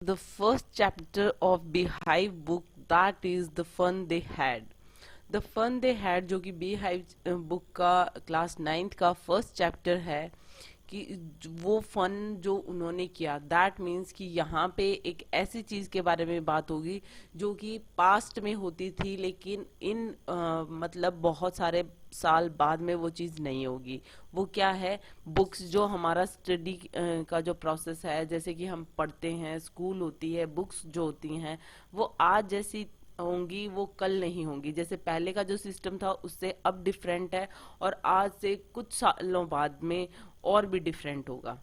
the first chapter of Beehive book, that is the fun they had. The fun they had जो कि beehive book का class ninth का first chapter है कि वो fun जो उन्होंने किया, दैट मीन्स कि यहाँ पे एक ऐसी चीज के बारे में बात होगी जो कि पास्ट में होती थी, लेकिन मतलब बहुत सारे साल बाद में वो चीज नहीं होगी। वो क्या है? बुक्स, जो हमारा स्टडी का जो प्रोसेस है, जैसे कि हम पढ़ते हैं, स्कूल होती है, बुक्स जो होती हैं वो आज जैसी होंगी वो कल नहीं होंगी। जैसे पहले का जो सिस्टम था उससे अब डिफरेंट है, और आज से कुछ सालों बाद में और भी डिफरेंट होगा।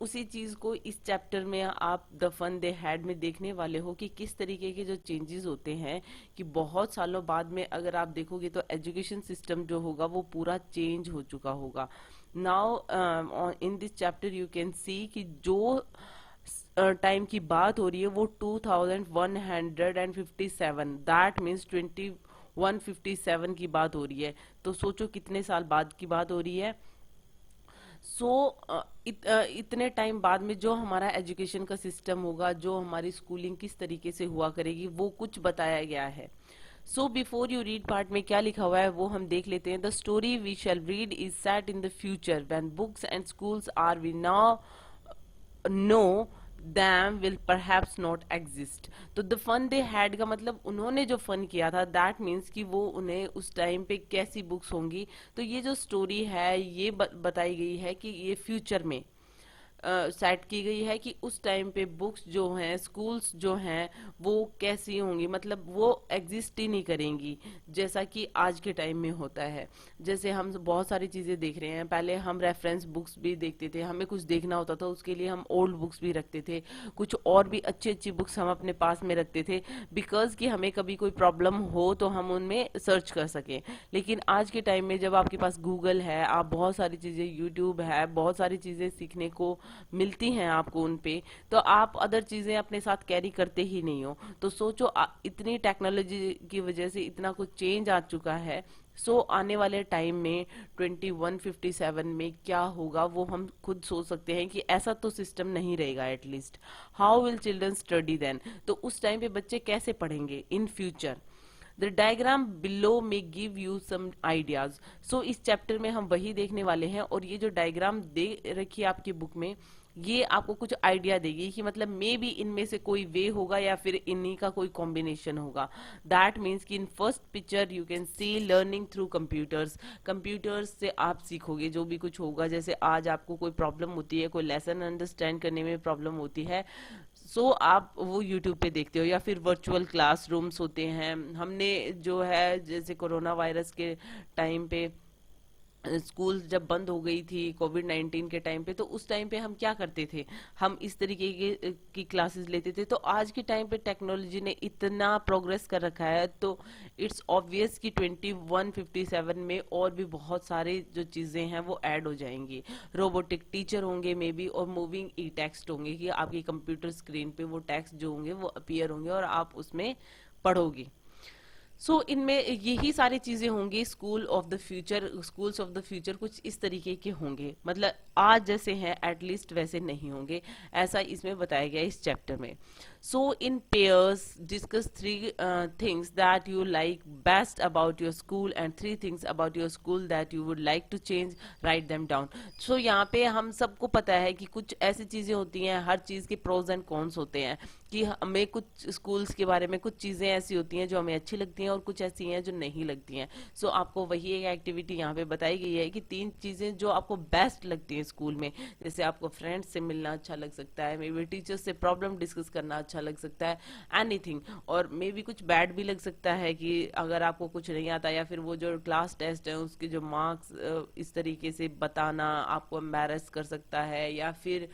उसी चीज को इस चैप्टर में आप द फन दे हैड में देखने वाले हो कि किस तरीके के जो चेंजेस होते हैं, कि बहुत सालों बाद में अगर आप देखोगे तो एजुकेशन सिस्टम जो होगा वो पूरा चेंज हो चुका होगा। Now in this chapter you can see कि जो टाइम की बात हो रही है वो 2157, दैट मीन्स 2157 की बात हो रही है। तो सोचो कितने साल बाद की बात हो रही है। इतने टाइम बाद में जो हमारा एजुकेशन का सिस्टम होगा, जो हमारी स्कूलिंग किस तरीके से हुआ करेगी, वो कुछ बताया गया है। बिफोर यू रीड पार्ट में क्या लिखा हुआ है वो हम देख लेते हैं। The story we shall read is set in the future when books and schools are we now know them will perhaps not exist। तो द फन दे हैड का मतलब उन्होंने जो फन किया था, दैट मीन्स कि वो उन्हें उस टाइम पे कैसी बुक्स होंगी। तो ये जो स्टोरी है ये बताई गई है कि ये फ्यूचर में सेट की गई है कि उस टाइम पे बुक्स जो हैं, स्कूल्स जो हैं, वो कैसी होंगी, मतलब वो एग्जिस्ट ही नहीं करेंगी जैसा कि आज के टाइम में होता है। जैसे हम बहुत सारी चीजें देख रहे हैं, पहले हम रेफरेंस बुक्स भी देखते थे, हमें कुछ देखना होता था उसके लिए हम ओल्ड बुक्स भी रखते थे, कुछ और भी अच्छी अच्छी बुक्स हम अपने पास में रखते थे, बिकॉज कि हमें कभी कोई प्रॉब्लम हो तो हम उनमें सर्च कर सकें। लेकिन आज के टाइम में जब आपके पास गूगल है, आप बहुत सारी चीजें, यूट्यूब है, बहुत सारी चीजें सीखने को मिलती हैं आपको उन पे, तो आप अदर चीजें अपने साथ कैरी करते ही नहीं हो। तो सोचो इतनी टेक्नोलॉजी की वजह से इतना कुछ चेंज आ चुका है। आने वाले टाइम में 2157 में क्या होगा वो हम खुद सोच सकते हैं कि ऐसा तो सिस्टम नहीं रहेगा at least. How will children study then? तो उस टाइम पे बच्चे कैसे पढ़ेंगे in future? The diagram below में गिव यू सम आइडियाज। इस चैप्टर में हम वही देखने वाले हैं, और ये जो डायग्राम दे रखी है आपकी बुक में, ये आपको कुछ आइडिया देगी कि मतलब मे बी इनमें से कोई वे होगा या फिर इन्हीं का कोई कॉम्बिनेशन होगा। दैट मीन्स कि in first picture you can see learning through computers. Computers से आप सीखोगे जो भी कुछ होगा। जैसे आज आपको कोई प्रॉब्लम होती है, कोई लेसन अंडरस्टैंड करने में प्रॉब्लम होती है, आप वो यूट्यूब पे देखते हो, या फिर वर्चुअल क्लासरूम्स होते हैं। हमने जो है जैसे कोरोना वायरस के टाइम पे स्कूल जब बंद हो गई थी कोविड-19 के टाइम पे, तो उस टाइम पे हम क्या करते थे, हम इस तरीके की क्लासेस लेते थे। तो आज के टाइम पे टेक्नोलॉजी ने इतना प्रोग्रेस कर रखा है, तो इट्स ऑब्वियस कि 2157 में और भी बहुत सारी जो चीजें हैं वो ऐड हो जाएंगी। रोबोटिक टीचर होंगे मे बी, और मूविंग ई टेक्स्ट होंगे कि आपकी कंप्यूटर स्क्रीन पे वो टेक्स्ट जो होंगे वो अपीयर होंगे और आप उसमें पढ़ोगे। इनमें यही सारी चीजें होंगी। स्कूल्स ऑफ द फ्यूचर कुछ इस तरीके के होंगे, मतलब आज जैसे हैं एटलीस्ट वैसे नहीं होंगे, ऐसा इसमें बताया गया इस चैप्टर में। In pairs discuss three things that you like best about your school and three things about your school that you would like to change, write them down. यहाँ पे हम सबको पता है कि कुछ ऐसी चीजें होती हैं, हर चीज के प्रोज एंड कॉन्स होते हैं, कि हमें कुछ स्कूल्स के बारे में कुछ चीजें ऐसी होती हैं जो हमें अच्छी लगती हैं और कुछ ऐसी हैं जो नहीं लगती हैं। आपको वही एक एक्टिविटी यहाँ पे बताई गई है कि तीन चीजें जो आपको बेस्ट लगती हैं स्कूल में, जैसे आपको फ्रेंड्स से मिलना अच्छा लग सकता है, मे बी टीचर्स से प्रॉब्लम डिस्कस करना अच्छा लग सकता है, एनीथिंग। और मे बी कुछ बैड भी लग सकता है कि अगर आपको कुछ नहीं आता, या फिर वो जो क्लास टेस्ट है उसके जो मार्क्स इस तरीके से बताना आपको एम्बैरस कर सकता है, या फिर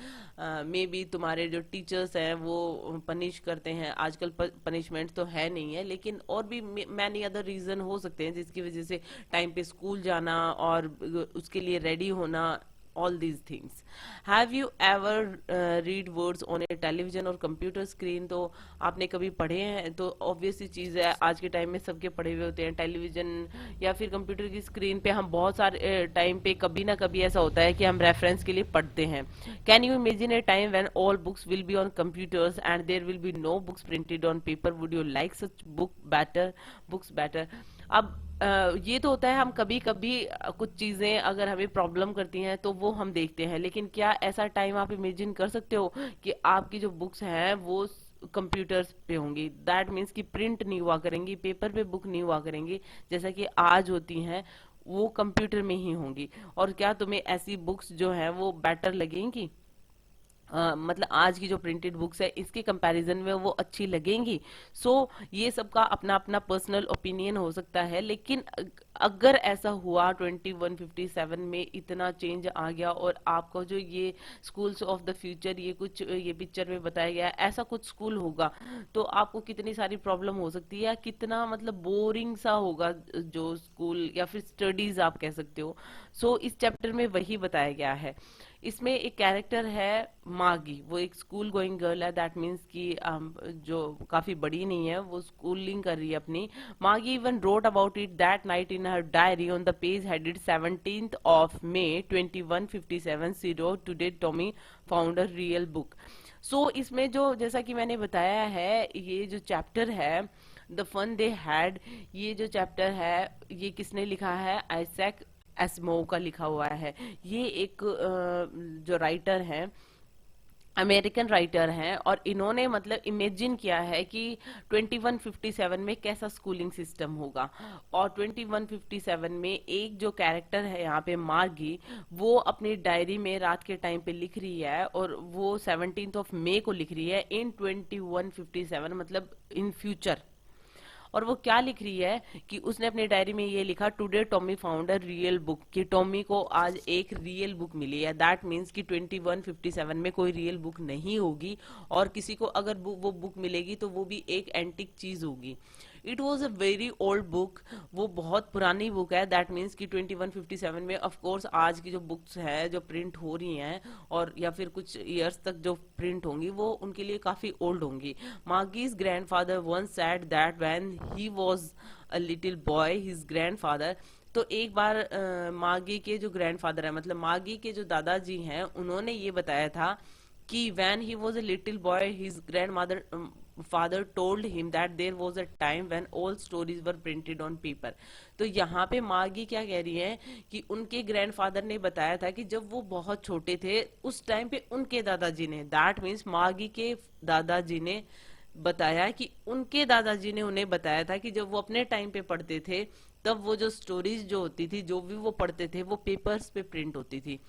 मे बी तुम्हारे जो टीचर्स हैं वो पनिश करते हैं। आजकल पनिशमेंट तो है नहीं है, लेकिन और भी मैनी अदर रीजन हो सकते हैं जिसकी वजह से टाइम पे स्कूल जाना और उसके लिए रेडी होना all these things. Have you ever read words on a television or computer screen? तो आपने कभी पढ़े हैं? तो ऑब्वियस सी चीज है, आज के टाइम में सबके पढ़े हुए होते हैं। टेलीविजन या फिर कंप्यूटर की स्क्रीन पे हम बहुत सारे टाइम पे कभी ना कभी ऐसा होता है कि हम रेफरेंस के लिए पढ़ते हैं। Can you imagine a time when all books will be on computers and there will be no books printed on paper? Would you like such books better? अब ये तो होता है, हम कभी कभी कुछ चीजें अगर हमें प्रॉब्लम करती हैं तो वो हम देखते हैं, लेकिन क्या ऐसा टाइम आप इमेजिन कर सकते हो कि आपकी जो बुक्स हैं वो कंप्यूटर्स पे होंगी? दैट मीन्स कि प्रिंट नहीं हुआ करेंगी, पेपर पे बुक नहीं हुआ करेंगी जैसा कि आज होती हैं, वो कंप्यूटर में ही होंगी। और क्या तुम्हें ऐसी बुक्स जो हैं वो बेटर लगेंगी? मतलब आज की जो प्रिंटेड बुक्स है इसके कंपैरिजन में वो अच्छी लगेंगी? ये सबका अपना अपना पर्सनल ओपिनियन हो सकता है, लेकिन अगर ऐसा हुआ 2157 में इतना चेंज आ गया और आपको जो ये स्कूल्स ऑफ द फ्यूचर ये पिक्चर में बताया गया है, ऐसा कुछ स्कूल होगा, तो आपको कितनी सारी प्रॉब्लम हो सकती है, कितना मतलब बोरिंग सा होगा जो स्कूल या फिर स्टडीज आप कह सकते हो। इस चैप्टर में वही बताया गया है। इसमें एक कैरेक्टर है मागी, वो एक स्कूल गोइंग गर्ल है। दैट मीन्स कि जो काफी बड़ी नहीं है, वो स्कूलिंग कर रही है अपनी। मागी even wrote about it that night in her diary on the page headed 17th of May 2157 she wrote today Tommy found a real book. इसमें जो जैसा कि मैंने बताया है, ये जो चैप्टर है द फन दे हैड, ये जो चैप्टर है ये किसने लिखा है? आइजैक एसिमोव का लिखा हुआ है। ये एक जो राइटर हैं, अमेरिकन राइटर हैं, और इन्होंने मतलब इमेजिन किया है कि 2157 में कैसा स्कूलिंग सिस्टम होगा। और 2157 में एक जो कैरेक्टर है यहाँ पे मार्गी, वो अपनी डायरी में रात के टाइम पे लिख रही है, और वो 17th of May को लिख रही है इन 2157, मतलब इन फ्यूचर। और वो क्या लिख रही है कि उसने अपनी डायरी में ये लिखा, today Tommy found a real book, कि टॉमी को आज एक रियल बुक मिली है। दैट मीन्स कि 2157 में कोई रियल बुक नहीं होगी, और किसी को अगर वो बुक मिलेगी तो वो भी एक एंटिक चीज होगी। It was a very old book, वो बहुत पुरानी बुक है। दैट मीन्स कि 2157 में ऑफ कोर्स आज की जो बुक्स है जो प्रिंट हो रही हैं और या फिर कुछ ईयर्स तक जो प्रिंट होंगी वो उनके लिए काफी ओल्ड होंगी। Margie's grandfather once said that when he was a little boy his grandfather, तो एक बार मार्गी के जो ग्रैंडफादर है, मतलब मार्गी के जो दादाजी हैं, उन्होंने ये बताया था कि when he was a little boy his grandmother father told him that there was a time when all stories were printed on paper। तो यहाँ पे मार्गी क्या कह रही है कि उनके ग्रैंडफादर ने बताया था कि जब वो बहुत छोटे थे उस टाइम पे उनके दादाजी ने, दैट मीन्स मार्गी के दादाजी ने बताया कि उनके दादाजी ने उन्हें बताया था कि जब वो अपने टाइम पे पढ़ते थे तब वो जो स्टोरीज जो होती थी, जो भी वो पढ़ते थे, वो पेपर्स पे प्रिंट होती थी।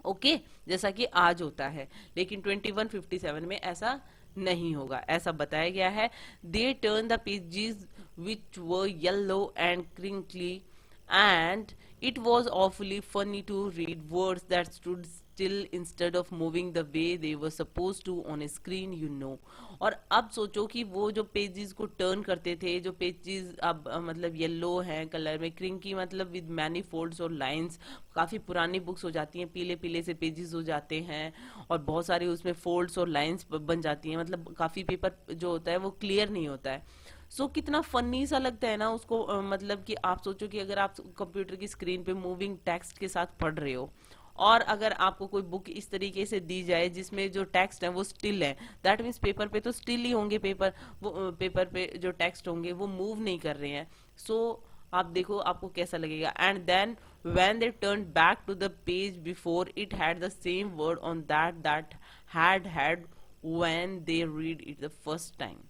ओके जैसा कि आज होता है, लेकिन 2157 में ऐसा नहीं होगा, ऐसा बताया गया है। They turn the pages which were yellow and crinkly and it was awfully funny to read words that stood still instead of moving the way they were supposed to on a screen, you know। और अब सोचो कि वो जो pages को turn करते थे, जो पेजेस अब मतलब येलो हैं कलर में, क्रिंकी मतलब विद मैनी फोल्ड्स और लाइंस, काफी पुरानी बुक्स हो जाती हैं, पीले पीले से पेजेस हो जाते हैं और बहुत सारे उसमें फोल्ड्स और लाइंस बन जाती हैं, मतलब काफी पेपर जो होता है वो क्लियर नहीं होता है। कितना फनी सा लगता है ना उसको, मतलब कि आप सोचो कि अगर आप कंप्यूटर की स्क्रीन पे मूविंग टेक्स्ट के साथ पढ़ रहे हो, और अगर आपको कोई बुक इस तरीके से दी जाए जिसमें जो टेक्स्ट है वो स्टिल है, दैट मीन्स पेपर पे तो स्टिल ही होंगे, वो पेपर पे जो टेक्स्ट होंगे वो मूव नहीं कर रहे हैं। आप देखो आपको कैसा लगेगा। And then when they turned back to the page before it had the same word on that had when they read it the first time।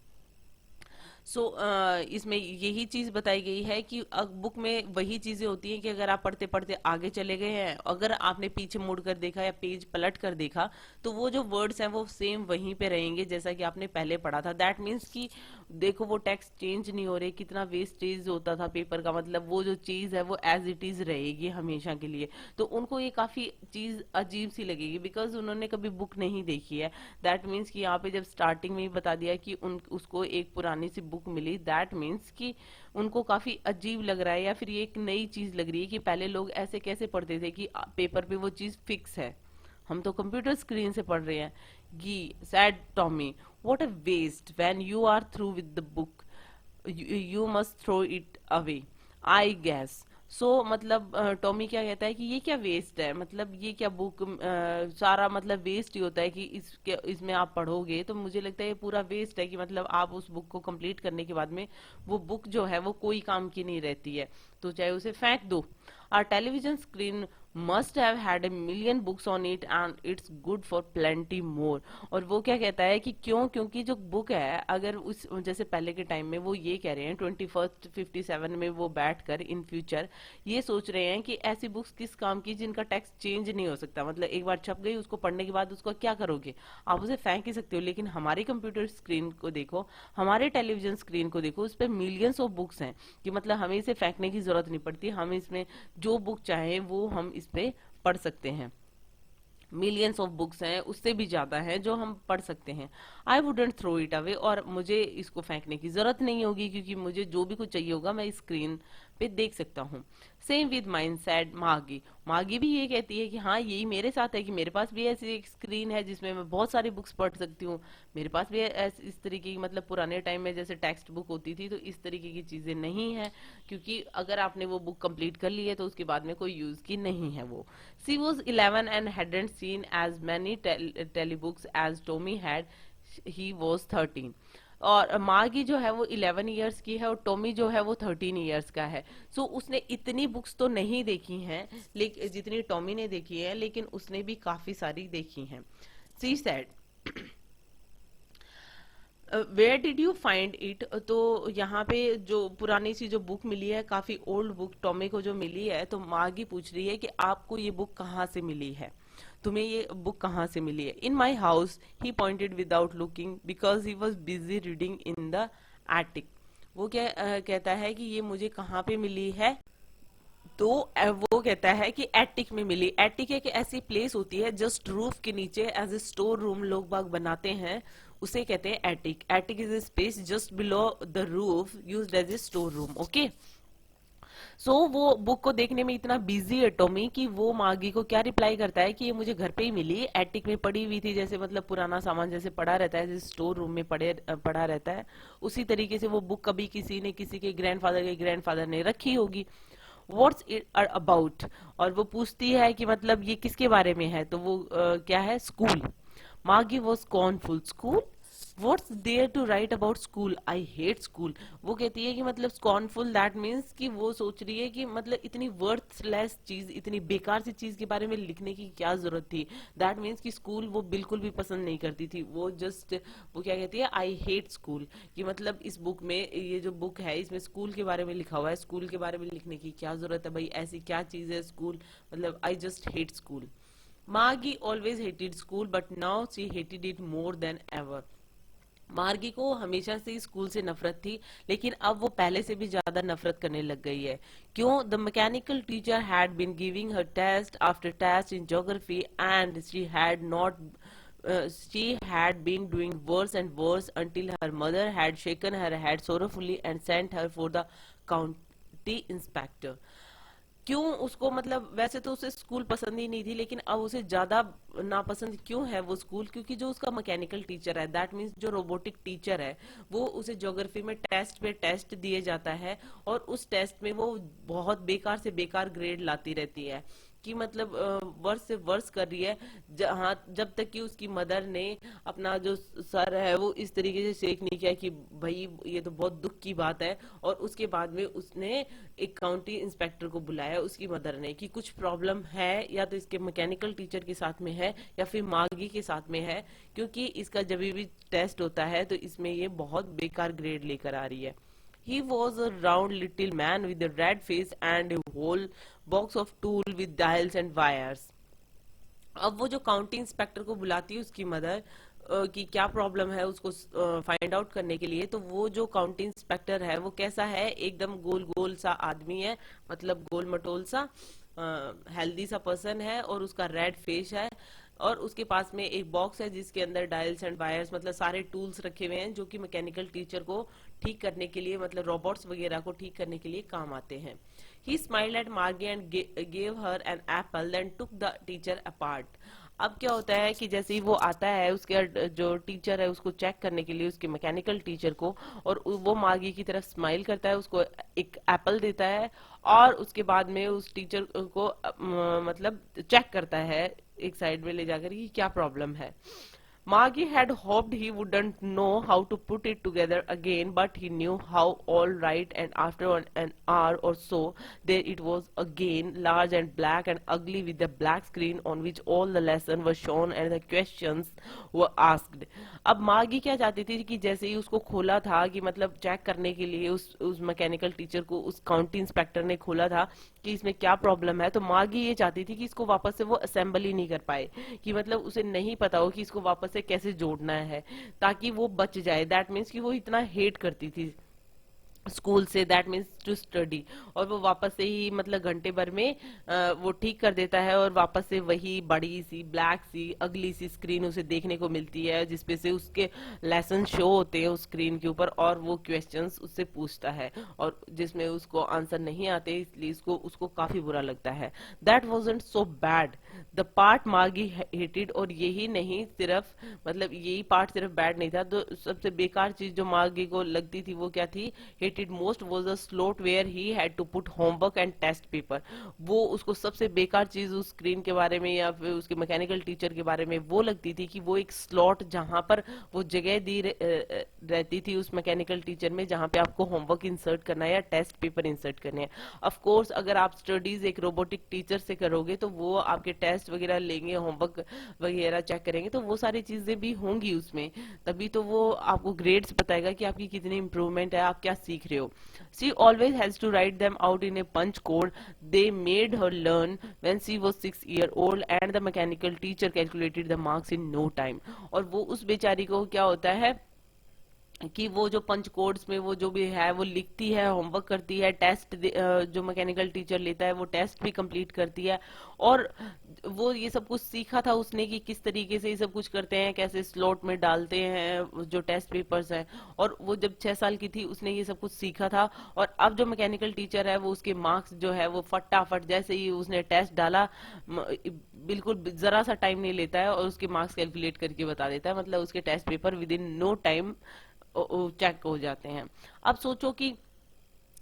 इसमें यही चीज बताई गई है कि बुक में वही चीजें होती हैं कि अगर आप पढ़ते पढ़ते आगे चले गए हैं, अगर आपने पीछे मुड़ कर देखा या पेज पलट कर देखा, तो वो जो वर्ड्स हैं वो सेम वहीं पे रहेंगे जैसा कि आपने पहले पढ़ा था। दैट मीन्स कि देखो वो टेक्स्ट चेंज नहीं हो रहे, कितना वेस्टेज होता था पेपर का, मतलब वो जो चीज है वो एज इट इज रहेगी हमेशा के लिए। तो उनको ये काफी चीज अजीब सी लगेगी, बिकॉज उन्होंने कभी बुक नहीं देखी है। दैट मीन्स कि यहाँ पे जब स्टार्टिंग में ही बता दिया कि उन उसको एक पुरानी सी बुक मिली, दैट मीन्स कि उनको काफी अजीब लग रहा है, या फिर ये एक नई चीज लग रही है कि पहले लोग ऐसे कैसे पढ़ते थे कि पेपर पे वो चीज फिक्स है, हम तो कंप्यूटर स्क्रीन से पढ़ रहे हैं। Gee said Tommy, what a waste, when you are through with the book you must throw it away, I guess. सो मतलब टॉमी क्या कहता है कि ये क्या वेस्ट है, मतलब ये क्या बुक सारा मतलब वेस्ट ही होता है कि इसमें आप पढ़ोगे, तो मुझे लगता है ये पूरा वेस्ट है कि मतलब आप उस बुक को कंप्लीट करने के बाद में वो बुक जो है वो कोई काम की नहीं रहती है, तो चाहे उसे फेंक दो। Our television screen must have had a million books on it and it's good for plenty more। और वो क्या कहता है कि क्यों, क्योंकि जो बुक है, अगर उस जैसे पहले के टाइम में वो ये कह रहे हैं 2157 में वो बैठ कर इन फ्यूचर ये सोच रहे हैं कि ऐसी बुक्स किस काम की जिनका टेक्स्ट चेंज नहीं हो सकता, मतलब एक बार छप गई उसको पढ़ने के बाद उसको क्या करोगे, आप उसे फेंक ही सकते हो। लेकिन हमारे कंप्यूटर स्क्रीन को देखो, हमारे टेलीविजन स्क्रीन को देखो, उस पर मिलियंस ऑफ बुक्स हैं कि मतलब हमें इसे फेंकने की जरूरत नहीं पड़ती, हम इसमें जो बुक चाहे वो हम इस पे पढ़ सकते हैं। मिलियंस ऑफ बुक्स हैं, उससे भी ज्यादा हैं जो हम पढ़ सकते हैं। I wouldn't throw it away, और मुझे इसको फेंकने की जरूरत नहीं होगी क्योंकि मुझे जो भी कुछ चाहिए होगा मैं स्क्रीन पे देख सकता हूँ। सेम विद माइंड सेड मागी, मागी भी ये कहती है कि हाँ यही मेरे साथ है कि मेरे पास भी ऐसी एक स्क्रीन है जिसमें मैं बहुत सारी बुक्स पढ़ सकती हूँ, मेरे पास भी इस तरीके की, मतलब पुराने टाइम में जैसे टेक्स्ट बुक होती थी तो इस तरीके की चीजें नहीं है, क्योंकि अगर आपने वो बुक कंप्लीट कर ली है तो उसके बाद में कोई यूज की नहीं है वो। She was 11 and hadn't seen as many telebooks as Tommy had, he was 13। और मागी जो है वो 11 ईयर्स की है और टॉमी जो है वो 13 ईयर्स का है। सो उसने इतनी बुक्स तो नहीं देखी हैं लेकिन जितनी टॉमी ने देखी है, लेकिन उसने भी काफी सारी देखी हैं। She said where did you find it, तो यहाँ पे जो पुरानी सी जो बुक मिली है, काफी ओल्ड बुक टॉमी को जो मिली है, तो मागी पूछ रही है कि आपको ये बुक कहाँ से मिली है, तुम्हें ये बुक कहाँ से मिली है। In my house, he pointed without looking because he was busy reading in the attic. वो क्या कहता है कि ये मुझे कहाँ पे मिली है, तो वो कहता है कि एटिक में मिली। एटिक एक ऐसी प्लेस होती है जस्ट रूफ के नीचे एज ए स्टोर रूम लोग बाग बनाते हैं, उसे कहते हैं attic. Attic is a space just below the roof used as a store room. Okay, so वो बुक को देखने में इतना बिजी है टॉमी कि वो मागी को क्या रिप्लाई करता है कि ये मुझे घर पे ही मिली, एटिक में पड़ी हुई थी, जैसे मतलब पुराना सामान जैसे पड़ा रहता है, जैसे स्टोर रूम में पड़ा रहता है, उसी तरीके से वो बुक कभी किसी ने किसी के ग्रैंडफादर ने रखी होगी। व्हाट्स इट अबाउट, और वो पूछती है कि मतलब ये किसके बारे में है, तो वो क्या है, स्कूल। मागी was scornful, school, what's there to write about school, I hate school. वो कहती है कि मतलब स्कॉर्नफुल दैट मीन्स कि वो सोच रही है कि मतलब इतनी वर्थलेस चीज, इतनी बेकार सी चीज के बारे में लिखने की क्या जरूरत थी। दैट मीन्स कि स्कूल वो बिल्कुल भी पसंद नहीं करती थी, वो जस्ट वो क्या कहती है, आई हेट स्कूल, कि मतलब इस बुक में, ये जो बुक है इसमें स्कूल के बारे में लिखा हुआ है, स्कूल के बारे में लिखने की क्या जरूरत है भाई, ऐसी क्या चीज है स्कूल, मतलब आई जस्ट हेट स्कूल। मार्गी always hated school but now she hated it more than ever. मार्गी को हमेशा से स्कूल से नफरत थी, लेकिन अब वो पहले से भी ज्यादा नफरत करने लग गई है। क्यों? The mechanical teacher had been giving her test after test in geography and she had been doing worse and worse until her mother had shaken her head sorrowfully and sent her for the county inspector। क्यों उसको, मतलब वैसे तो उसे school पसंद ही नहीं थी, लेकिन अब उसे ज्यादा नापसंद क्यों है वो स्कूल, क्योंकि जो उसका मैकेनिकल टीचर है, दैट मीन्स जो रोबोटिक टीचर है, वो उसे ज्योग्राफी में टेस्ट पे टेस्ट दिए जाता है और उस टेस्ट में वो बहुत बेकार से बेकार ग्रेड लाती रहती है, कि मतलब वर्ष से वर्ष कर रही है, जहाँ जब तक कि उसकी मदर ने अपना जो सर है वो इस तरीके से शेक नहीं किया कि भाई ये तो बहुत दुख की बात है। और उसके बाद में उसने एक काउंटी इंस्पेक्टर को बुलाया, उसकी मदर ने, कि कुछ प्रॉब्लम है या तो इसके मैकेनिकल टीचर के साथ में है या फिर मागी के साथ में है, क्योंकि इसका जब भी टेस्ट होता है तो इसमें ये बहुत बेकार ग्रेड लेकर आ रही है। He was a round little man with a red face and a whole box of tools with dials and wires। अब वो जो काउंटी इंस्पेक्टर को बुलाती है उसकी मदर, कि क्या प्रॉब्लम है उसको फाइंड आउट करने के लिए, तो वो जो काउंटी इंस्पेक्टर है वो कैसा है, एकदम गोल गोल सा आदमी है, मतलब गोल मटोल सा हेल्दी सा पर्सन है, और उसका रेड फेस है, और उसके पास में एक बॉक्स है जिसके अंदर डायल्स एंड वायर्स, मतलब सारे टूल्स रखे हुए हैं जो कि मैकेनिकल टीचर को ठीक करने के लिए, मतलब रोबोट्स वगैरह को ठीक करने के लिए काम आते हैं. He smiled at Margie and gave her an apple then took the teacher apart. अब क्या होता है कि जैसे ही वो आता है उसके जो टीचर है उसको चेक करने के लिए, उसके मैकेनिकल टीचर को, और वो मार्गी की तरफ स्माइल करता है, उसको एक एप्पल देता है, और उसके बाद में उस टीचर को मतलब चेक करता है एक साइड में ले जाकर कि क्या प्रॉब्लम है. Margie had hoped he wouldn't know how to put it together again, but he knew how all right, and after an hour or so, there it was again, large and black and ugly, with the black screen on which all the lessons were shown and the questions were asked. अब मार्गी क्या चाहती थी कि जैसे ही उसको खोला था, कि मतलब चेक करने के लिए उस मैकेनिकल टीचर को उस काउंटी इंस्पेक्टर ने खोला था कि इसमें क्या प्रॉब्लम है, तो मार्गी ये चाहती थी कि इसको वापस से वो असेंबल ही नहीं कर पाए, कि मतलब उसे नहीं पता हो कि इसको वापस से कैसे जोड़ना है ताकि वो बच जाए. दैट मीन्स कि वो इतना हेट करती थी स्कूल से, दैट मीन्स टू स्टडी, और वो वापस से ही मतलब घंटे भर में वो ठीक कर देता है, और वापस से वही बड़ी सी ब्लैक सी अगली सी स्क्रीन उसे देखने को मिलती है जिसपे से उसके लेसन शो होते हैं उस स्क्रीन के ऊपर, और वो क्वेश्चंस उससे पूछता है और जिसमें उसको आंसर नहीं आते, इसलिए उसको काफी बुरा लगता है. That wasn't so bad, the part मार्गी हेटेड. और यही नहीं सिर्फ, मतलब यही पार्ट सिर्फ बैड नहीं था, तो सबसे बेकार चीज जो मार्गी को लगती थी वो क्या थी, hated most was the slot where he had to put homework and test paper. वो उसको सबसे बेकार चीज उस स्क्रीन के बारे में या फिर उसके मैकेनिकल टीचर के बारे में वो लगती थी कि वो एक स्लॉट जहां पर वो जगह रहती थी उस मैकेनिकल टीचर में जहां पे आपको होमवर्क इंसर्ट करना है या टेस्ट पेपर इंसर्ट करने हैं. ऑफ कोर्स अगर आप स्टडीज एक रोबोटिक टीचर से करोगे तो वो आपके टेस्ट वगैरह लेंगे, होमवर्क वगैरह चेक करेंगे, तो वो सारी चीजें भी होंगी उसमें, तभी तो वो आपको ग्रेड्स बताएगा कि आपकी कितनी इंप्रूवमेंट है, आप क्या सीख रहे हो. She always has to write them out in a punch code they made her learn when she was 6 years old, and the mechanical teacher calculated the marks in no time. और वो उस बेचारी को क्या होता है कि वो जो पंच कोड्स में वो जो भी है वो लिखती है, होमवर्क करती है, टेस्ट जो मैकेनिकल टीचर लेता है वो टेस्ट भी कंप्लीट करती है, और वो ये सब कुछ सीखा था उसने कि किस तरीके से ये सब कुछ करते हैं, कैसे स्लॉट में डालते हैं जो टेस्ट पेपर्स हैं, और वो जब 6 साल की थी उसने ये सब कुछ सीखा था. और अब जो मैकेनिकल टीचर है वो उसके मार्क्स जो है वो फटाफट जैसे ही उसने टेस्ट डाला बिल्कुल जरा सा टाइम नहीं लेता है और उसके मार्क्स कैलकुलेट करके बता देता है, मतलब उसके test paper within no time check हो जाते हैं. अब सोचो कि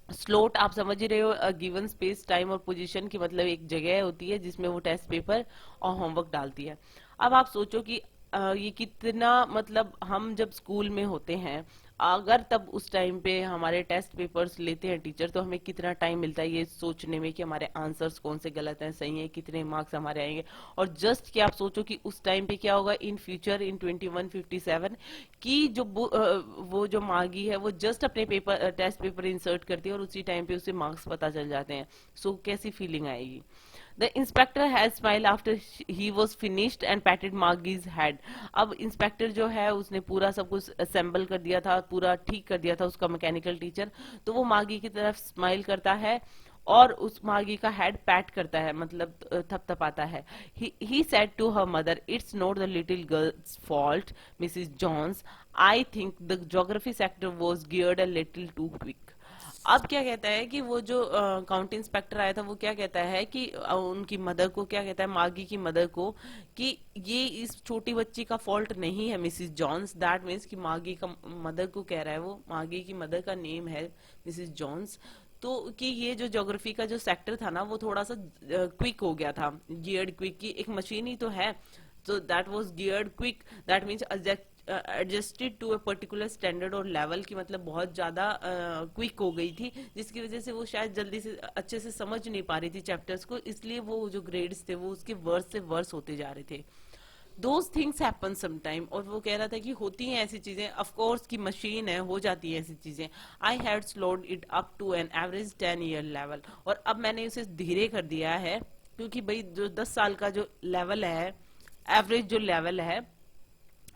स्लोट आप समझ ही रहे हो, गिवन स्पेस टाइम और पोजीशन की, मतलब एक जगह होती है जिसमें वो टेस्ट पेपर और होमवर्क डालती है. अब आप सोचो कि ये कितना, मतलब हम जब स्कूल में होते हैं अगर तब उस टाइम पे हमारे टेस्ट पेपर्स लेते हैं टीचर, तो हमें कितना टाइम मिलता है ये सोचने में कि हमारे आंसर्स कौन से गलत हैं सही है, कितने मार्क्स हमारे आएंगे. और जस्ट कि आप सोचो कि उस टाइम पे क्या होगा इन फ्यूचर इन 2157 की जो वो जो मार्गी है वो जस्ट अपने पेपर टेस्ट पेपर इंसर्ट करती है और उसी टाइम पे उसे मार्क्स पता चल जाते हैं. सो कैसी फीलिंग आएगी. The inspector had smiled after he was finished and patted Margie's head. अब इंस्पेक्टर जो है उसने पूरा सब कुछ असेंबल कर दिया था, पूरा ठीक कर दिया था उसका मैकेनिकल टीचर, तो वो मार्गी की तरफ स्माइल करता है और उस मार्गी का हेड पैट करता है, मतलब थपथपाता है. He said to her mother, "It's not the little girl's fault, Mrs. Jones. I think the geography sector was geared a little too quick." अब क्या कहता है कि वो जो काउंटी इंस्पेक्टर आया था वो क्या कहता है कि उनकी मदर को, क्या कहता है मार्गी की मदर को, कि ये इस छोटी बच्ची का फॉल्ट नहीं है मिसिस जॉन्स. दैट मीन्स कि मार्गी का मदर को कह रहा है, वो मार्गी की मदर का नेम है मिसिस जॉन्स, तो कि ये जो ज्योग्राफी का जो सेक्टर था ना वो थोड़ा सा क्विक हो गया था. गियर्ड क्विक की एक मशीन ही तो है, तो that was geared quick, that means adjusted to a particular standard और लेवल की, मतलब बहुत ज्यादा क्विक हो गई थी जिसकी वजह से वो शायद जल्दी से अच्छे से समझ नहीं पा रही थी चैप्टर्स को, इसलिए वो जो ग्रेड्स थे वो उसके वर्स से वर्स होते जा रहे थे. Those things happen sometime. और वो कह रहा था कि होती हैं ऐसी चीजें, ऑफ कोर्स की मशीन है, हो जाती है ऐसी चीजें. I had slowed it up to an average 10 year level. और अब मैंने उसे धीरे कर दिया है क्योंकि भाई जो 10 साल का जो लेवल है, एवरेज जो लेवल है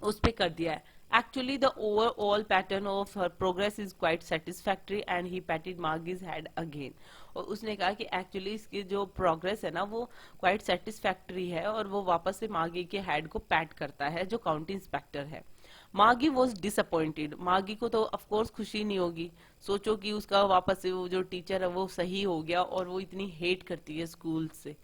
उस पे कर दिया है। Actually the overall pattern of her progress is quite satisfactory and he patted Margie's head again. और उसने कहा कि एक्चुअली इसकी जो प्रोग्रेस है ना वो क्वाइट सेटिस्फैक्ट्री है, और वो वापस से मागी के हेड को पैट करता है जो काउंटी इंस्पेक्टर है। मागी वॉज डिसअपॉइंटेड, मागी को तो ऑफ कोर्स खुशी नहीं होगी। सोचो कि उसका वापस से वो जो टीचर है वो सही हो गया, और वो इतनी हेट करती है स्कूल से।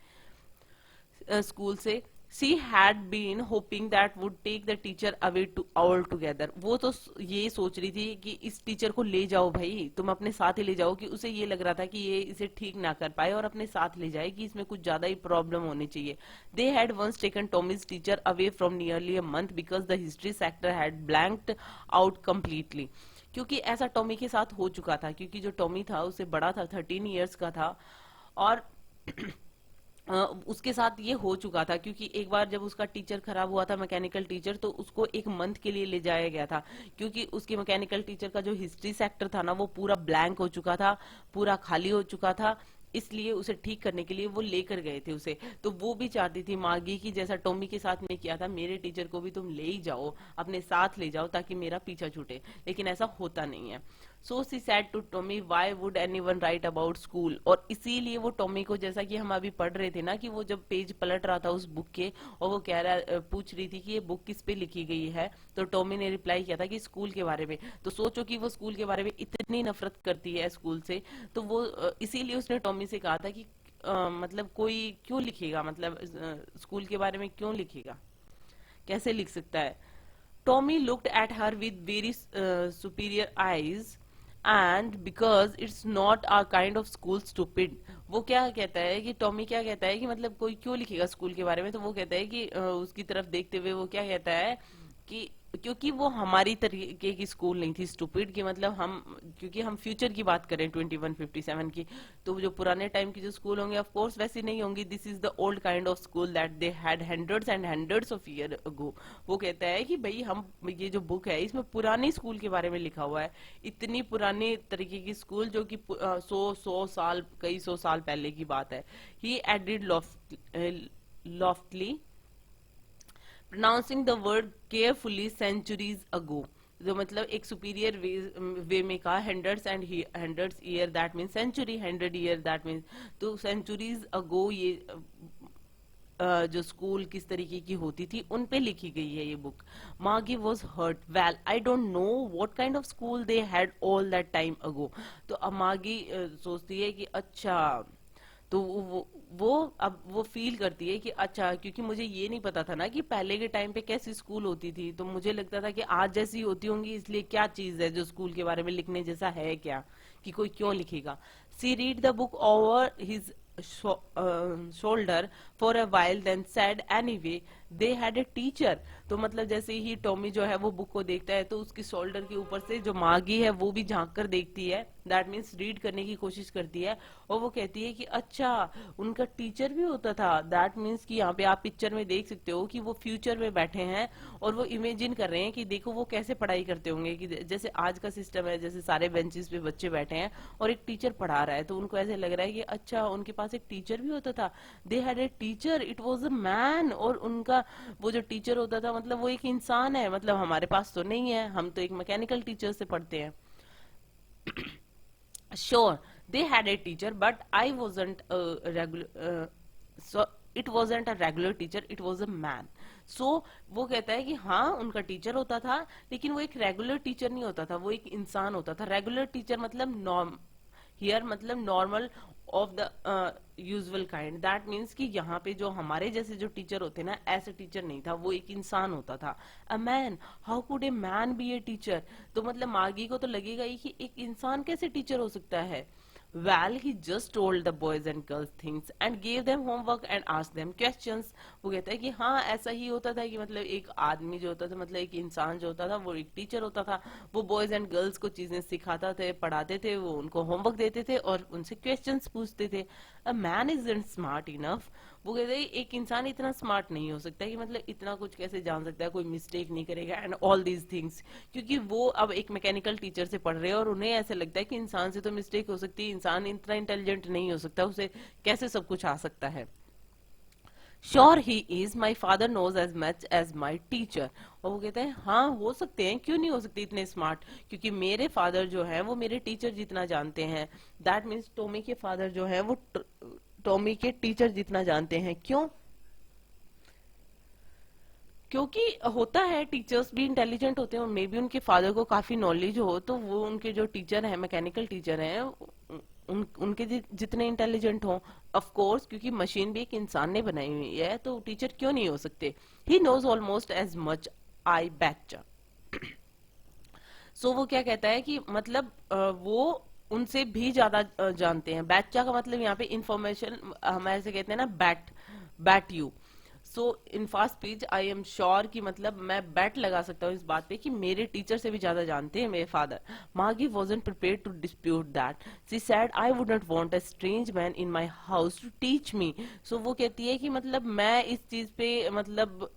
She had been hoping that would take the teacher away टू ऑल टुगेदर। वो तो ये सोच रही थी कि इस टीचर को ले जाओ भाई, तुम अपने साथ ही ले जाओ, कि उसे ये लग रहा था कि ये इसे ठीक ना कर पाए और अपने साथ ले जाए, कि इसमें कुछ ज्यादा ही प्रॉब्लम होनी चाहिए। They had once taken Tommy's teacher away from nearly a month because the history sector had blanked out completely. क्योंकि ऐसा टॉमी के साथ हो चुका था, क्योंकि जो टॉमी था उससे बड़ा था, 13 ईयर्स का था, और उसके साथ ये हो चुका था। क्योंकि एक बार जब उसका टीचर खराब हुआ था, मैकेनिकल टीचर, तो उसको एक मंथ के लिए ले जाया गया था, क्योंकि उसके मैकेनिकल टीचर का जो हिस्ट्री सेक्टर था ना वो पूरा ब्लैंक हो चुका था, पूरा खाली हो चुका था। इसलिए उसे ठीक करने के लिए वो लेकर गए थे उसे। तो वो भी चाहती थी मागी की जैसा टॉमी के साथ में किया था, मेरे टीचर को भी तुम ले ही जाओ, अपने साथ ले जाओ, ताकि मेरा पीछा छूटे। लेकिन ऐसा होता नहीं है। So she said to Tommy, why would anyone write about school. और इसीलिए वो टॉमी को, जैसा कि हम अभी पढ़ रहे थे ना, कि वो जब पेज पलट रहा था उस बुक के, और वो पूछ रही थी कि ये बुक किस पे लिखी गई है, तो टॉमी ने रिप्लाई किया था कि स्कूल के बारे में। तो सोचो कि वो स्कूल के बारे में इतनी नफरत करती है स्कूल से, तो वो इसीलिए उसने टॉमी से कहा था कि मतलब कोई क्यों लिखेगा, मतलब स्कूल के बारे में क्यों लिखेगा, कैसे लिख सकता है। Tommy looked at her with very superior eyes and because it's not our kind of school stupid. वो क्या कहता है कि टॉमी क्या कहता है कि मतलब कोई क्यों लिखेगा स्कूल के बारे में, तो वो कहता है कि उसकी तरफ देखते हुए वो क्या कहता है कि क्योंकि वो हमारी तरीके की स्कूल नहीं थी स्टूपिड की, मतलब हम, क्योंकि हम फ्यूचर की बात करें 2157 की, तो जो पुराने टाइम की जो स्कूल होंगे ऑफ कोर्स वैसी नहीं होंगी। This is the old kind of school that they had hundreds and hundreds of year ago. वो कहता है कि भाई हम, ये जो बुक है इसमें पुरानी स्कूल के बारे में लिखा हुआ है, इतनी पुरानी तरीके की स्कूल जो कि 100 साल, कई 100 साल पहले की बात है। ही added लॉफ्टली pronouncing the word carefully centuries ago। जो मतलब एक सुपीरियर वे में कहा, hundreds and hundreds year that mean century, 100 year that mean, तो सेंचुरीज अगो ये जो स्कूल किस तरीके की होती थी उन पे लिखी गई है ये बुक। मागी was hurt, well I don't know what kind of school they had all that time ago. तो अब मागी सोचती है कि अच्छा, तो वो अब वो फील करती है कि अच्छा, क्योंकि मुझे ये नहीं पता था ना कि पहले के टाइम पे कैसी स्कूल होती थी, तो मुझे लगता था कि आज जैसी होती होंगी, इसलिए क्या चीज है जो स्कूल के बारे में लिखने जैसा है क्या, कि कोई क्यों लिखेगा। She read the book over his shoulder for a while then said anyway they had a teacher. तो मतलब जैसे ही टॉमी जो है वो बुक को देखता है, तो उसकी शोल्डर के ऊपर से जो मागी है वो भी झांक कर देखती है, दैट मीन्स रीड करने की कोशिश करती है, और वो कहती है कि अच्छा उनका टीचर भी होता था। दैट मीन्स कि यहाँ पे आप पिक्चर में देख सकते हो कि वो फ्यूचर में बैठे हैं और वो इमेजिन कर रहे हैं कि देखो वो कैसे पढ़ाई करते होंगे, कि जैसे आज का सिस्टम है, जैसे सारे बेंचेस पे बच्चे बैठे हैं और एक टीचर पढ़ा रहा है, तो उनको ऐसे लग रहा है कि अच्छा उनके पास एक टीचर भी होता था। दे had a teacher, it was a man. और उनका वो जो टीचर होता था मतलब वो एक इंसान है, मतलब हमारे पास तो नहीं है, हम तो एक मैकेनिकल टीचर से पढ़ते हैं। Sure, they had a teacher, but I wasn't a regular. So it wasn't a regular teacher, it was a man. So वो कहता है कि हाँ उनका टीचर होता था, लेकिन वो एक रेगुलर टीचर नहीं होता था, वो एक इंसान होता था। रेगुलर टीचर मतलब नॉर्म, हियर मतलब normal of the usual kind, that means कि यहाँ पे जो हमारे जैसे जो टीचर होते ना, ऐसे टीचर नहीं था, वो एक इंसान होता था। A man, how could a man B A teacher. तो मतलब मागी को तो लगेगा ही कि एक इंसान कैसे टीचर हो सकता है। Well, he just told the boys and girls things and gave them homework and asked them questions। वो कहता है कि हाँ ऐसा ही होता था कि मतलब एक आदमी जो होता था, मतलब एक इंसान जो होता था वो एक टीचर होता था, वो बॉयज एंड गर्ल्स को चीजें सिखाता थे, पढ़ाते थे, वो उनको होमवर्क देते थे और उनसे क्वेश्चंस पूछते थे। A man is smart enough. वो कहते हैं एक इंसान इतना स्मार्ट नहीं हो सकता कि मतलब इतना कुछ कैसे जान सकता है, कोई मिस्टेक नहीं करेगा एंड ऑल दीज थिंग्स। क्योंकि वो अब एक मैकेनिकल टीचर से पढ़ रहे हैं और उन्हें ऐसे लगता है कि इंसान से तो मिस्टेक हो सकती है, इंसान इतना इंटेलिजेंट नहीं हो सकता, उसे कैसे सब कुछ आ सकता है। Sure he is, my father knows as much as my teacher. और वो कहते हैं हाँ हो सकते हैं, क्यों नहीं हो सकते इतने स्मार्ट, क्योंकि मेरे फादर जो है वो मेरे टीचर जितना जानते हैं। दैट मीन्स टॉमी के फादर जो है वो टॉमी के टीचर जितना जानते हैं। क्यों? क्योंकि होता है टीचर्स भी इंटेलिजेंट होते हैं, और मे बी उनके फादर को काफी नॉलेज हो, तो वो उनके जो टीचर हैं, मैकेनिकल टीचर हैं, उनके जितने इंटेलिजेंट हो। ऑफ कोर्स, क्योंकि मशीन भी एक इंसान ने बनाई हुई है, तो टीचर क्यों नहीं हो सकते। He knows almost as much I bet. So वो क्या कहता है कि मतलब वो उनसे भी ज्यादा जानते हैं। बैचा का मतलब यहाँ पे इंफॉर्मेशन, हम ऐसे कहते हैं ना, bat you. So in fast speech I am sure, कि मतलब मैं बैट लगा सकता हूँ इस बात पे कि मेरे टीचर से भी ज्यादा जानते हैं मेरे फादर। मागी wasn't prepared to dispute that. She said I would not want a strange man in my house to teach me. So वो कहती है कि मतलब मैं इस चीज पे मतलब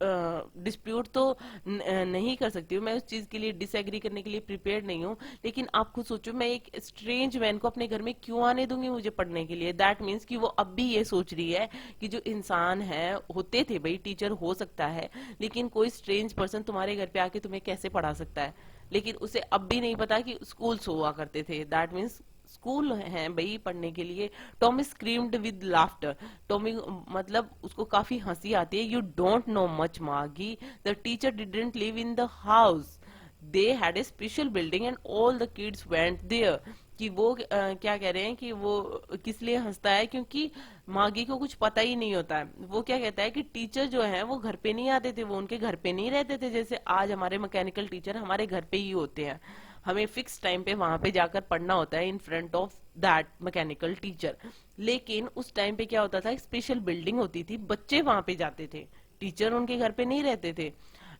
डिस्प्यूट तो नहीं कर सकती हूँ, मैं उस चीज के लिए डिसएग्री करने के लिए प्रिपेयर्ड नहीं हूँ, लेकिन आप खुद सोचो, मैं एक स्ट्रेंज मैन को अपने घर में क्यों आने दूंगी मुझे पढ़ने के लिए। दैट मीन्स कि वो अब भी ये सोच रही है कि जो इंसान है, होते थे भाई, टीचर हो सकता है, लेकिन कोई स्ट्रेंज पर्सन तुम्हारे घर पे आके तुम्हें कैसे पढ़ा सकता है। लेकिन उसे अब भी नहीं पता कि स्कूल्स हुआ करते थे। दैट मीन्स स्कूल हैं भाई पढ़ने के लिए। Tommy screamed with laughter. Tommy मतलब उसको काफी हंसी आती है। यू डोंट नो मच मागी, the teacher didn't live in the house, they had a special building and all the kids went there. कि वो क्या कह रहे हैं कि वो किस लिए हंसता है, क्योंकि मागी को कुछ पता ही नहीं होता है। वो क्या कहता है कि टीचर जो है वो घर पे नहीं आते थे, वो उनके घर पे नहीं रहते थे, जैसे आज हमारे मैकेनिकल टीचर हमारे घर पे ही होते हैं। हमें फिक्स टाइम पे वहां पे जाकर पढ़ना होता है in front of that mechanical teacher. लेकिन उस टाइम पे क्या होता था, स्पेशल बिल्डिंग होती थी, बच्चे वहां पे जाते थे, टीचर उनके घर पे नहीं रहते थे।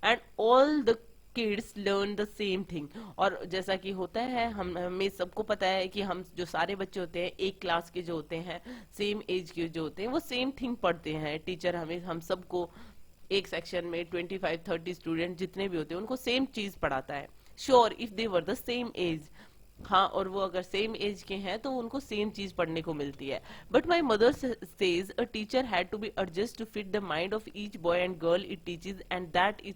And all the kids learn the same thing. और जैसा कि होता है, हमें सबको पता है कि हम जो सारे बच्चे होते हैं, एक क्लास के जो होते हैं, सेम एज के जो होते हैं, वो सेम थिंग पढ़ते हैं। टीचर हमें हम सबको एक सेक्शन में 25-30 स्टूडेंट जितने भी होते हैं उनको सेम चीज पढ़ाता है। Sure if they were the same age. हाँ, और वो अगर सेम एज के हैं तो उनको सेम चीज पढ़ने को मिलती है। But my mother says a teacher had to be adjust to fit the mind of each boy and girl it teaches, and that is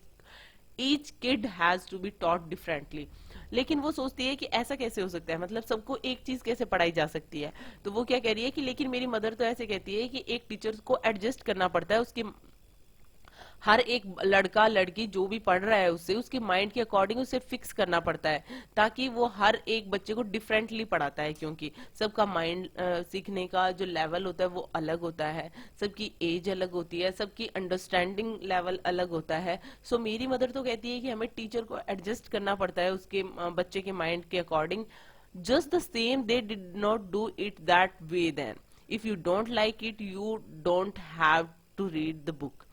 each kid has to be taught differently. लेकिन वो सोचती है कि ऐसा कैसे हो सकता है, मतलब सबको एक चीज कैसे पढ़ाई जा सकती है। तो वो क्या कह रही है कि लेकिन मेरी मदर तो ऐसे कहती है कि एक टीचर को एडजस्ट करना पड़ता है, उसके हर एक लड़का लड़की जो भी पढ़ रहा है उससे उसके माइंड के अकॉर्डिंग उसे फिक्स करना पड़ता है, ताकि वो हर एक बच्चे को डिफरेंटली पढ़ाता है, क्योंकि सबका माइंड सीखने का जो लेवल होता है वो अलग होता है, सबकी एज अलग होती है, सबकी अंडरस्टैंडिंग लेवल अलग होता है। सो मेरी मदर तो कहती है कि हमें टीचर को एडजस्ट करना पड़ता है उसके बच्चे के माइंड के according. Just the same they did not do it that way then. If you don't like it you don't have to read the book.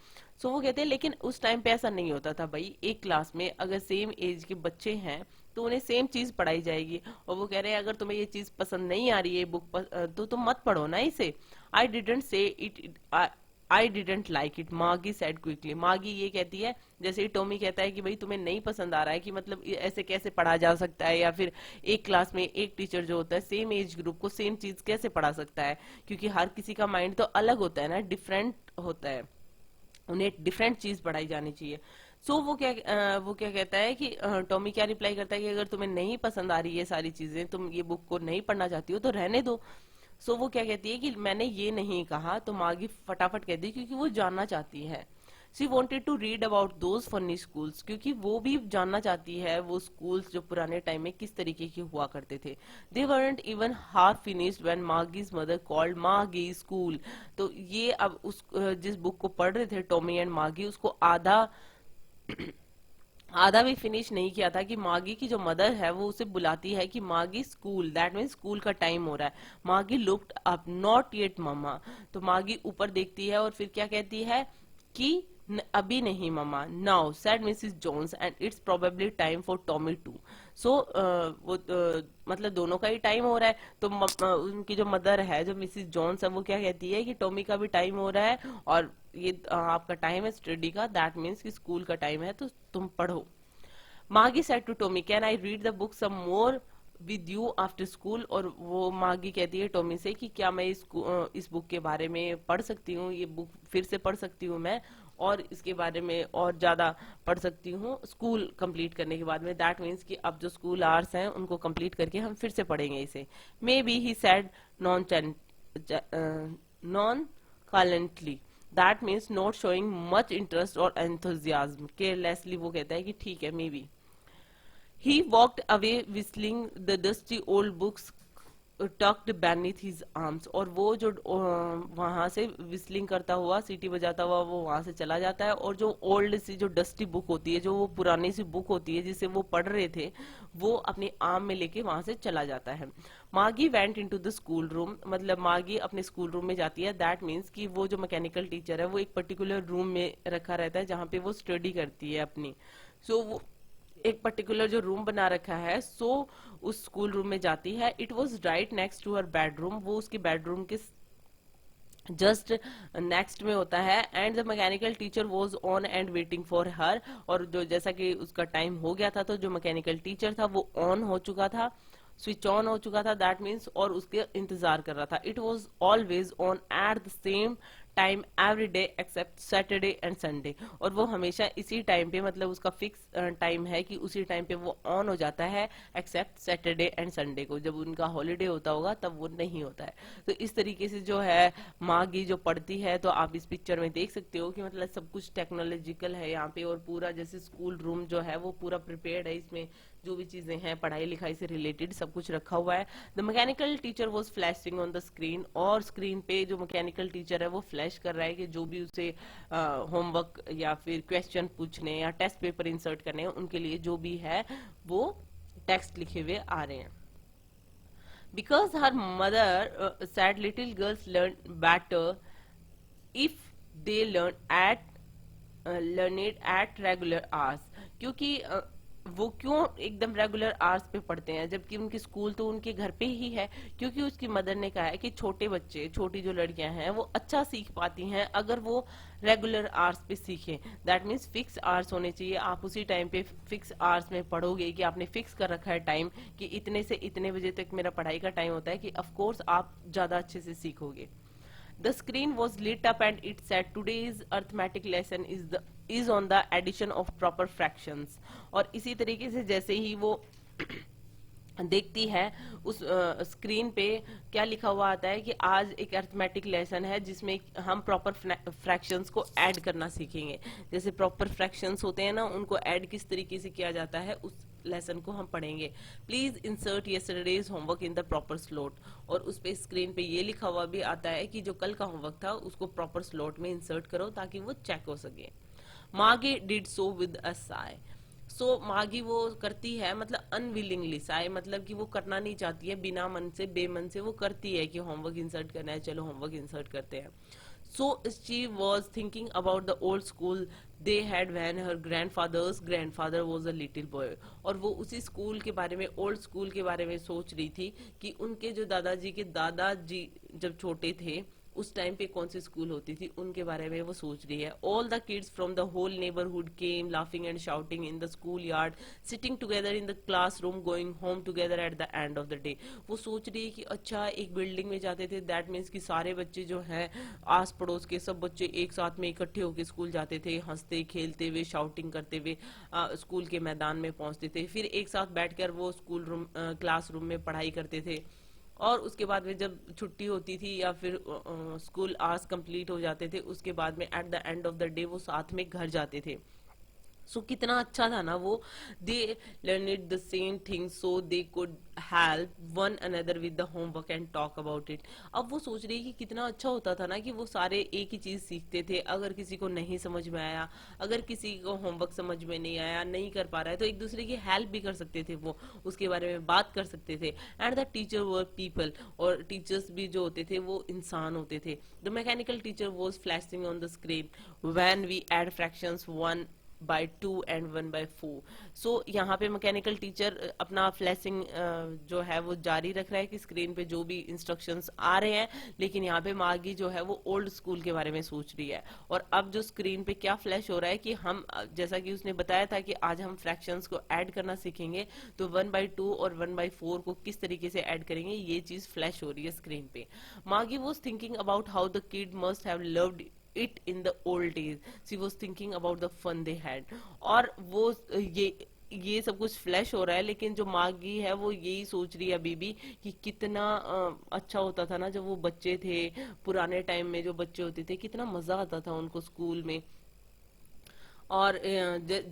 So वो कहते हैं लेकिन उस टाइम पे ऐसा नहीं होता था भाई, एक क्लास में अगर सेम एज के बच्चे हैं तो उन्हें सेम चीज पढ़ाई जाएगी। और वो कह रहे हैं अगर तुम्हें ये चीज पसंद नहीं आ रही है बुक तो तुम मत पढ़ो ना इसे। I didn't say it, I didn't like it, मागी सेड क्विकली। मागी ये कहती है, जैसे ही टॉमी कहता है कि भाई तुम्हें नहीं पसंद आ रहा है, कि मतलब ऐसे कैसे पढ़ा जा सकता है, या फिर एक क्लास में एक टीचर जो होता है सेम एज ग्रुप को सेम चीज कैसे पढ़ा सकता है, क्योंकि हर किसी का माइंड तो अलग होता है ना, डिफरेंट होता है, उन्हें डिफरेंट चीज पढ़ाई जानी चाहिए। सो वो क्या कहता है कि टॉमी क्या रिप्लाई करता है कि अगर तुम्हें नहीं पसंद आ रही है सारी चीजें, तुम ये बुक को नहीं पढ़ना चाहती हो तो रहने दो। सो वो क्या कहती है कि मैंने ये नहीं कहा, तो मागी फटाफट कहती है क्योंकि वो जानना चाहती है। She wanted to read about those funny schools, क्योंकि वो भी जानना चाहती है वो स्कूल्स जो पुराने टाइम में किस तरीके के हुआ करते थे। दे weren't even half finished when मागीज mother called मागी स्कूल। तो ये अब उस जिस बुक को पढ़ रहे थे टॉमी एंड मागी, उसको आधा आधा भी फिनिश नहीं किया था कि मागी की जो मदर है वो उसे बुलाती है कि मागी स्कूल, दैट मीन स्कूल का टाइम हो रहा है। मागी लुक्ड अप, नॉट येट मम्मा। तो मागी ऊपर देखती है और फिर क्या कहती है कि अभी नहीं mamma. Now said Mrs Jones and it's probably time for Tommy too. So वो मतलब दोनों का ही टाइम हो रहा है, तो उनकी जो मदर है, जो मिसेस जोन्स है, वो क्या कहती है कि टॉमी का भी टाइम हो रहा है और ये आपका टाइम है स्टडी का, दैट मीन्स कि स्कूल का टाइम है, तो तुम पढ़ो। मागी said to Tommy can I read the book some more with you after school. और वो मागी कहती है टॉमी से कि क्या मैं इस बुक के बारे में पढ़ सकती हूँ, ये बुक फिर से पढ़ सकती हूँ मैं, और इसके बारे में और ज्यादा पढ़ सकती हूँ स्कूल कंप्लीट करने के बाद में। दैट मीन्स कि अब जो स्कूल आवर्स हैं उनको कंप्लीट करके हम फिर से पढ़ेंगे इसे। May be he sad non non calently, that means not showing much interest और एंथुजियाज्म। केयरलेसली वो कहता है कि ठीक है, may be. He walked away whistling the dusty old books tucked beneath his arms। और वो जो वहां से विस्लिंग करता हुआ, सीटी बजाता हुआ वो वहां से चला जाता है, और जो ओल्ड सी जो डस्टी बुक होती है, जो वो पुरानी सी बुक होती है जिसे वो पढ़ रहे थे, वो अपने आर्म में लेके वहां से चला जाता है। मागी went into the school room, मतलब मागी अपने स्कूल रूम में जाती है। दैट मीन्स कि वो जो मैकेनिकल टीचर है वो एक पर्टिकुलर रूम में रखा रहता है जहाँ पे वो स्टडी करती है अपनी। वो एक पर्टिकुलर जो रूम बना रखा है, उस स्कूल रूम में जाती है। It was right next to her bedroom, वो उसके बेडरूम के जस्ट नेक्स्ट में होता है। And the mechanical teacher was on and waiting for her, और जो जैसा कि उसका टाइम हो गया था तो जो मैकेनिकल टीचर था वो ऑन हो चुका था, स्विच ऑन हो चुका था, दैट मीन्स, और उसके इंतजार कर रहा था। It was always on at the same time every day except Saturday and Sunday. और वो हमेशा इसी टाइम पे, मतलब उसका फिक्स टाइम है कि उसी टाइम पे वो ऑन हो जाता है, एक्सेप्ट सैटरडे एंड संडे को। जब उनका हॉलीडे होता होगा तब वो नहीं होता है। तो इस तरीके से जो है मागी जो पढ़ती है, तो आप इस पिक्चर में देख सकते हो कि मतलब सब कुछ टेक्नोलॉजिकल है यहाँ पे, और पूरा जैसे स्कूल रूम जो है वो पूरा प्रिपेयर्ड है, इसमें जो भी चीजें हैं पढ़ाई लिखाई से रिलेटेड सब कुछ रखा हुआ है। The mechanical teacher was flashing on the screen, और स्क्रीन पे जो मैकेनिकल टीचर है वो फ्लैश कर रहा है कि जो भी उसे होमवर्क या फिर क्वेश्चन पूछने या टेस्ट पेपर इंसर्ट करने हैं उनके लिए जो भी है वो टेक्स्ट लिखे हुए आ रहे हैं। Because her mother sad little girls learn better if they learn it at regular hours. क्योंकि वो क्यों एकदम रेगुलर आवर्स पे पढ़ते हैं, जबकि उनकी स्कूल तो उनके घर पे ही है। क्योंकि उसकी मदर ने कहा है कि छोटे बच्चे, छोटी जो लड़कियां हैं वो अच्छा सीख पाती हैं अगर वो रेगुलर आवर्स पे सीखें। दैट मीन्स फिक्स आवर्स होने चाहिए। आप उसी टाइम पे फिक्स आवर्स में पढ़ोगे, कि आपने फिक्स कर रखा है टाइम कि इतने से इतने बजे तक मेरा पढ़ाई का टाइम होता है, कि ऑफकोर्स आप ज्यादा अच्छे से सीखोगे। The screen was lit up and it said today's arithmetic lesson is on the addition of proper fractions। और इसी तरीके से जैसे ही वो देखती है उस स्क्रीन पे क्या लिखा हुआ आता है कि आज एक अरिथमेटिक लेसन है जिसमें हम प्रॉपर फ्रैक्शंस को ऐड करना सीखेंगे। जैसे प्रॉपर फ्रैक्शंस होते हैं ना, उनको ऐड किस तरीके से किया जाता है उस लेसन को हम पढ़ेंगे। Please insert yesterday's homework in the proper slot. और उस पे स्क्रीन पे ये लिखा हुआ भी आता है कि जो कल का होमवर्क था उसको प्रॉपर स्लॉट में इंसर्ट करो ताकि वो चेक हो सके। मागी did so with a Sai. मागी वो करती है, मतलब अनविलिंगली, साय मतलब कि वो करना नहीं चाहती है, बिना मन से, बेमन से वो करती है कि होमवर्क इंसर्ट करना है, चलो होमवर्क इंसर्ट करते हैं। So she was thinking about the old school they had when her grandfather's grandfather was a little boy। और वो उसी स्कूल के बारे में, ओल्ड स्कूल के बारे में सोच रही थी कि उनके जो दादाजी के दादाजी जब छोटे थे उस टाइम पे कौन सी स्कूल होती थी, उनके बारे में वो सोच रही है। All the kids from the whole neighbourhood came laughing and shouting in the school yard, sitting together in the classroom, going home together at the end of the day. वो सोच रही है कि अच्छा एक बिल्डिंग में जाते थे, दैट मीन्स कि सारे बच्चे जो हैं आस पड़ोस के सब बच्चे एक साथ में इकट्ठे होकर स्कूल जाते थे, हंसते खेलते हुए, शाउटिंग करते हुए स्कूल के मैदान में पहुंचते थे, फिर एक साथ बैठकर वो स्कूल रूम क्लासरूम में पढ़ाई करते थे। और उसके बाद में जब छुट्टी होती थी या फिर स्कूल आवर्स कंप्लीट हो जाते थे, उसके बाद में eight the end of the day वो साथ में घर जाते थे। कितना अच्छा था ना वो। They learn the same thing so they could help one another with the homework and talk about it. अब वो सोच रही है कि कितना अच्छा होता था ना कि वो सारे एक ही चीज सीखते थे। अगर किसी को नहीं समझ में आया, अगर किसी को होमवर्क समझ में नहीं आया, नहीं कर पा रहा है, तो एक दूसरे की हेल्प भी कर सकते थे, वो उसके बारे में बात कर सकते थे। And the teacher were people, और टीचर्स भी जो होते थे वो इंसान होते थे। The mechanical teacher was flashing on the screen when we add fractions one 1/2 and 1/4। So यहाँ पे मैकेनिकल टीचर अपना फ्लैशिंग जो है वो जारी रख रहा है कि स्क्रीन पे जो भी इंस्ट्रक्शंस आ रहे हैं, लेकिन यहाँ पे मागी जो है वो ओल्ड स्कूल के बारे में सोच रही है। और अब जो स्क्रीन पे क्या फ्लैश हो रहा है कि हम जैसा कि उसने बताया था कि आज हम फ्रैक्शंस को ऐड करना सीखेंगे, तो 1/2 और 1/4 को किस तरीके से ऐड करेंगे, ये चीज फ्लैश हो रही है स्क्रीन पे। मागी was thinking about how the kid must have loved it in the old days. She was thinking about the fun they had. और वो ये सब कुछ फ्लैश हो रहा है, लेकिन जो मागी है वो यही सोच रही है अभी भी कि कितना अच्छा होता था ना जब वो बच्चे थे, पुराने टाइम में जो बच्चे होते थे कितना मजा आता था उनको स्कूल में। और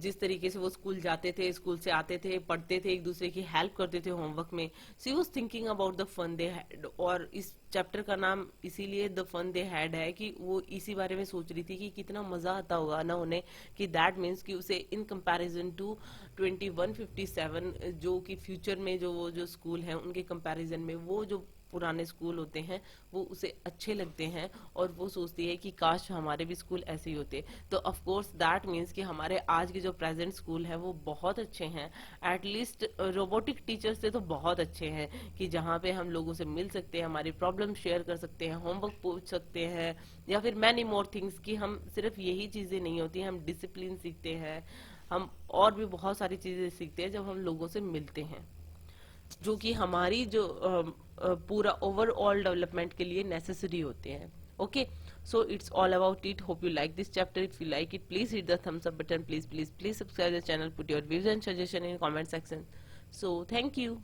जिस तरीके से वो स्कूल जाते थे, स्कूल से आते थे, पढ़ते थे, एक दूसरे की हेल्प करते थे होमवर्क में। She was thinking about the fun they had, और इस चैप्टर का नाम इसीलिए द फन दे हैड है कि वो इसी बारे में सोच रही थी कि कितना मजा आता होगा ना उन्हें, कि दैट मीन्स कि उसे इन कंपैरिजन टू 2157 जो कि फ्यूचर में जो स्कूल हैं उनके कंपैरिजन में वो जो पुराने स्कूल होते हैं वो उसे अच्छे लगते हैं, और वो सोचती है कि काश हमारे भी स्कूल ऐसे ही होते। तो ऑफ कोर्स दैट मीन्स कि हमारे आज के जो प्रेजेंट स्कूल है वो बहुत अच्छे हैं, एटलीस्ट रोबोटिक टीचर्स से तो बहुत अच्छे हैं, कि जहाँ पे हम लोगों से मिल सकते हैं, हमारी प्रॉब्लम शेयर कर सकते हैं, होमवर्क पूछ सकते हैं, या फिर मैनी मोर थिंग्स, कि हम सिर्फ यही चीजें नहीं होती, हम डिसिप्लिन सीखते हैं, हम और भी बहुत सारी चीजें सीखते हैं जब हम लोगों से मिलते हैं, जो कि हमारी जो पूरा ओवरऑल डेवलपमेंट के लिए नेसेसरी होते हैं। Okay, so it's all about it. Hope you like this chapter. If you like it, please hit the thumbs up button, please please please subscribe the channel, put your views and suggestion in comment section. So thank you.